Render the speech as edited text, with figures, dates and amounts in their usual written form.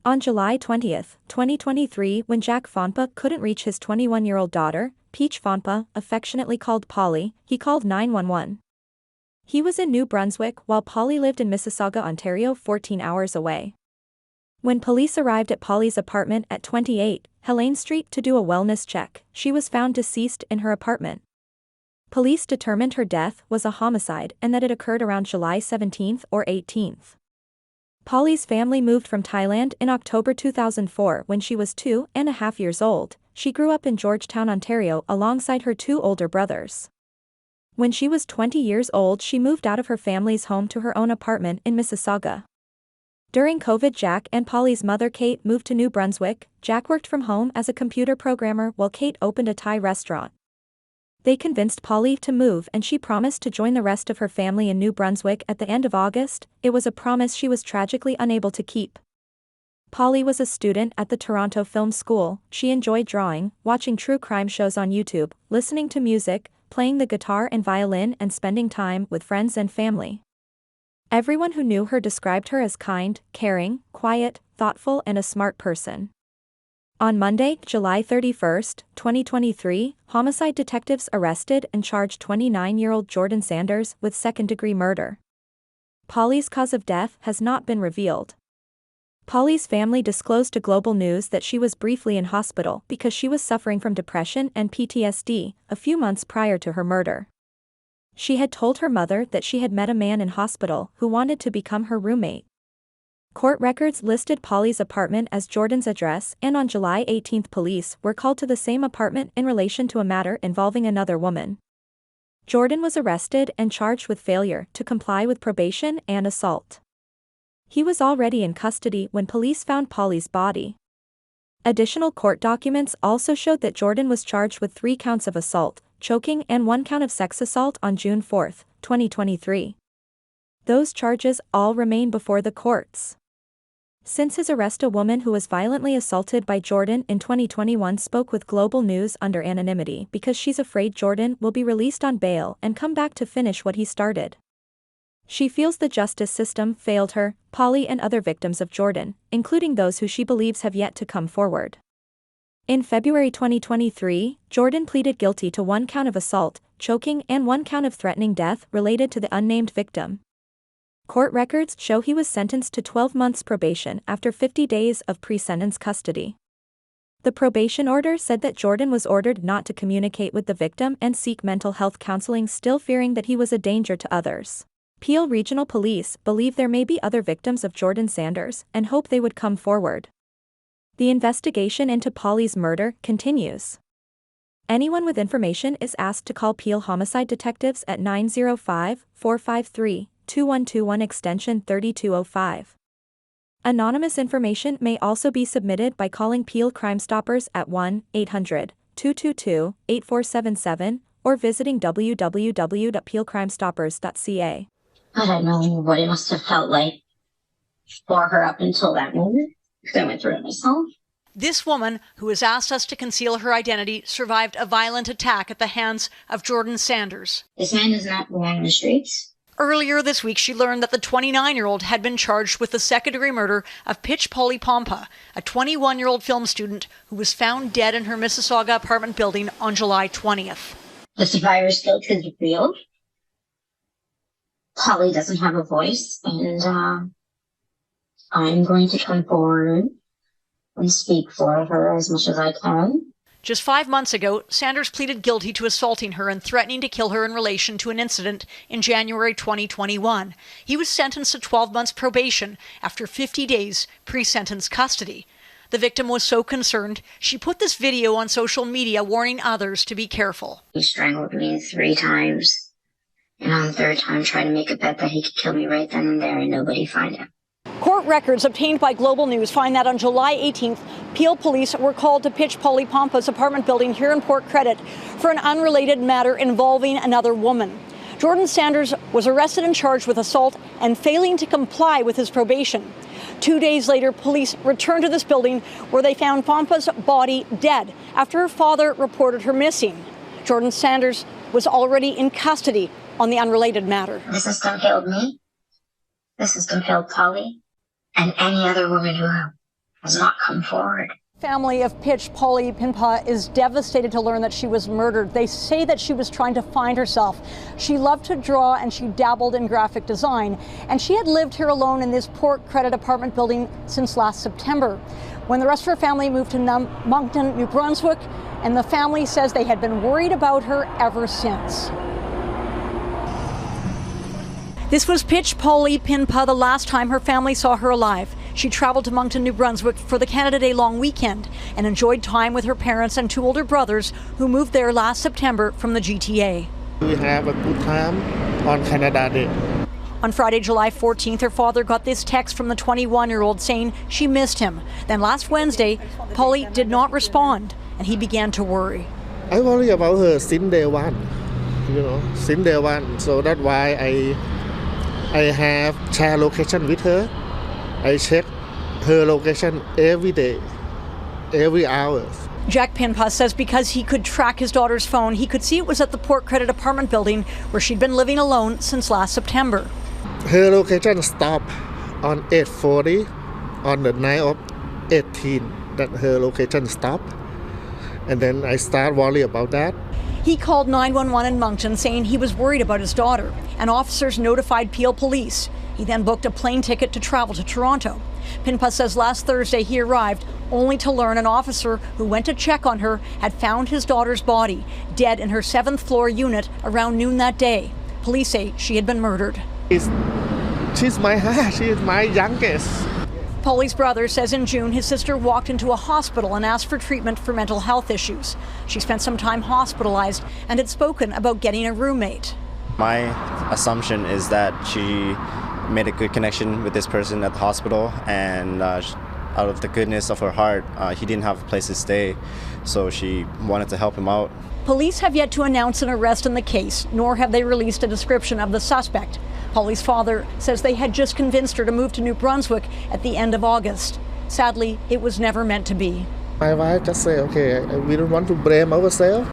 On July 20, 2023, when Jack Phaunpa couldn't reach his 21-year-old daughter, Peach Phaunpa, affectionately called Polly, he called 911. He was in New Brunswick while Polly lived in Mississauga, Ontario, 14 hours away. When police arrived at Polly's apartment at 28 Helene Street to do a wellness check, she was found deceased in her apartment. Police determined her death was a homicide and that it occurred around July 17 or 18. Polly's family moved from Thailand in October 2004 when she was 2.5 years old. She grew up in Georgetown, Ontario alongside her two older brothers. When she was 20 years old, she moved out of her family's home to her own apartment in Mississauga. During COVID, Jack and Polly's mother Kate moved to New Brunswick. Jack worked from home as a computer programmer while Kate opened a Thai restaurant. They convinced Polly to move and she promised to join the rest of her family in New Brunswick at the end of August. It was a promise she was tragically unable to keep. Polly was a student at the Toronto Film School. She enjoyed drawing, watching true crime shows on YouTube, listening to music, playing the guitar and violin, and spending time with friends and family. Everyone who knew her described her as kind, caring, quiet, thoughtful, and a smart person. On Monday, July 31, 2023, homicide detectives arrested and charged 29-year-old Jordan Sanders with second-degree murder. Polly's cause of death has not been revealed. Polly's family disclosed to Global News that she was briefly in hospital because she was suffering from depression and PTSD a few months prior to her murder. She had told her mother that she had met a man in hospital who wanted to become her roommate. Court records listed Polly's apartment as Jordan's address, and on July 18 police were called to the same apartment in relation to a matter involving another woman. Jordan was arrested and charged with failure to comply with probation and assault. He was already in custody when police found Polly's body. Additional court documents also showed that Jordan was charged with 3 counts of assault, choking, and 1 count of sex assault on June 4, 2023. Those charges all remain before the courts. Since his arrest, a woman who was violently assaulted by Jordan in 2021 spoke with Global News under anonymity because she's afraid Jordan will be released on bail and come back to finish what he started. She feels the justice system failed her, Polly, and other victims of Jordan, including those who she believes have yet to come forward. In February 2023, Jordan pleaded guilty to 1 count of assault, choking, and 1 count of threatening death related to the unnamed victim. Court records show he was sentenced to 12 months probation after 50 days of pre-sentence custody. The probation order said that Jordan was ordered not to communicate with the victim and seek mental health counseling, still fearing that he was a danger to others. Peel Regional Police believe there may be other victims of Jordan Sanders and hope they would come forward. The investigation into Polly's murder continues. Anyone with information is asked to call Peel Homicide Detectives at 905-453-2121 extension 3205. Anonymous information may also be submitted by calling Peel Crime Stoppers at 1-800-222-8477 or visiting www.peelcrimestoppers.ca. I don't know what it must have felt like for her up until that moment, because I went through it myself. This woman, who has asked us to conceal her identity, survived a violent attack at the hands of Jordan Sanders. This man does not belong in the streets. Earlier this week, she learned that the 29-year-old had been charged with the second-degree murder of Peach Phaunpa, a 21-year-old film student who was found dead in her Mississauga apartment building on July 20th. The survivor's guilt is real. Polly doesn't have a voice, and I'm going to come forward and speak for her as much as I can. Just 5 months ago, Sanders pleaded guilty to assaulting her and threatening to kill her in relation to an incident in January 2021. He was sentenced to 12 months probation after 50 days pre-sentence custody. The victim was so concerned, she put this video on social media warning others to be careful. He strangled me 3 times. And on the 3rd time, tried to make a bet that he could kill me right then and there and nobody find him. Court records obtained by Global News find that on July 18th, Peel police were called to Peach Phaunpa's apartment building here in Port Credit for an unrelated matter involving another woman. Jordan Sanders was arrested and charged with assault and failing to comply with his probation. 2 days later, police returned to this building where they found Phaunpa's body dead after her father reported her missing. Jordan Sanders was already in custody on the unrelated matter. The system failed me. The system failed Polly and any other woman who has not come forward. Family of Pitch Pauli Phaunpa is devastated to learn that she was murdered. They say that she was trying to find herself. She loved to draw and she dabbled in graphic design. And she had lived here alone in this Port Credit apartment building since last September, when the rest of her family moved to Moncton, New Brunswick, and the family says they had been worried about her ever since. This was Pitch Pauli Phaunpa the last time her family saw her alive. She traveled to Moncton, New Brunswick for the Canada Day long weekend and enjoyed time with her parents and two older brothers who moved there last September from the GTA. We have a good time on Canada Day. On Friday, July 14th, her father got this text from the 21-year-old saying she missed him. Then last Wednesday, Pauli did not respond and he began to worry. I worry about her since day one, since day one. So that's why I have share location with her. I check her location every day, every hour. Jack Phaunpa says because he could track his daughter's phone, he could see it was at the Port Credit apartment building where she'd been living alone since last September. Her location stopped on 8:40 on the night of 18. That her location stopped. And then I start worry about that. He called 911 in Moncton saying he was worried about his daughter, and officers notified Peel Police. He then booked a plane ticket to travel to Toronto. Phaunpa says last Thursday he arrived only to learn an officer who went to check on her had found his daughter's body, dead in her 7th floor unit around noon that day. Police say she had been murdered. She's my heart, she is my youngest. Pauli's brother says in June his sister walked into a hospital and asked for treatment for mental health issues. She spent some time hospitalized and had spoken about getting a roommate. My assumption is that she made a good connection with this person at the hospital, and out of the goodness of her heart, he didn't have a place to stay, so she wanted to help him out. Police have yet to announce an arrest in the case, nor have they released a description of the suspect. Pauli's father says they had just convinced her to move to New Brunswick at the end of August. Sadly, it was never meant to be. My wife just said, okay, we don't want to blame ourselves.